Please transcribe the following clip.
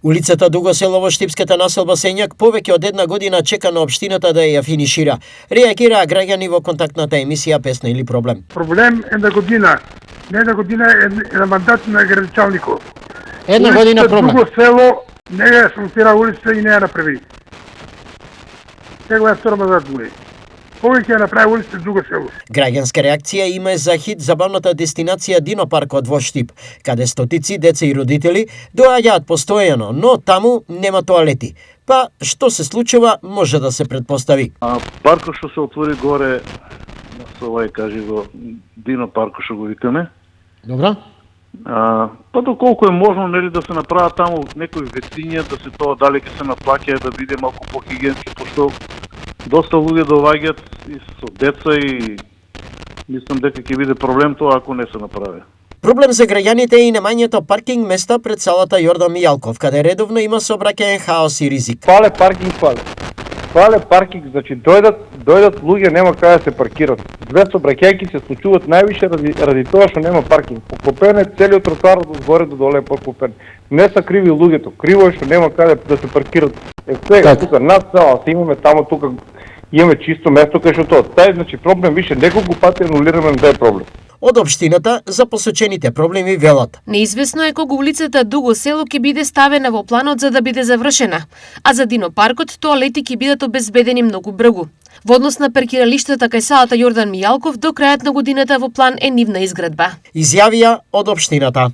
Улицата Дуго село во Штипската населба Сењак повеќе од една година чека на општината да ја финишира. Реагираа граѓани во контактната емисија Песна или проблем. Проблем една година. Не една година, на мандат на градичалникот. Една година проблем. Дуго село не ја асфалтира улица и не ја направи. Сега ја втора мандат му е. Повеќе ја направи улица Дуго село. Граѓанска реакција има за хит забавната дестинација Динопаркот во Штип, каде стотици деца и родители доаѓаат постојано, но таму нема тоалети. Па што се случува може да се предпостави. Паркот што се отвори горе, со овај кажи го Динопаркот што го викаме. Добро. Па доколку е можно нели да се направат таму некои вециња, да се тоа дали ќе се наплаќа да биде малку похигиенски, пошто доста луѓе доаѓаат и со деца и мислам дека ќе биде проблем тоа ако не се направи. Проблем за граѓаните е и немањето паркинг места пред салата Јордан Мијалков, каде редовно има сообраќаен хаос и ризик. Фале паркинг, фале паркинг, значи дојдат луѓе нема каде да се паркират. Две сообраќајки се случуваат највише ради тоа што нема паркинг. Покупен е целиот тротоар од горе до доле покупен. Не са криви луѓето, криво е што нема каде да се паркират. Сега тука над села имаме таму тука имаме чисто место кај што тоа. Тај значи проблем више неколку пати анулираме на тај проблем. Од општината за посочените проблеми велат. Неизвестно е кога улицата Дуго село ќе биде ставена во планот за да биде завршена, а за Динопаркот тоалети ќе бидат обезбедени многу брзо. Во однос на паркиралиштата кај салата Јордан Мијалков до крајот на годината во план е нивна изградба. Изјавија од општината.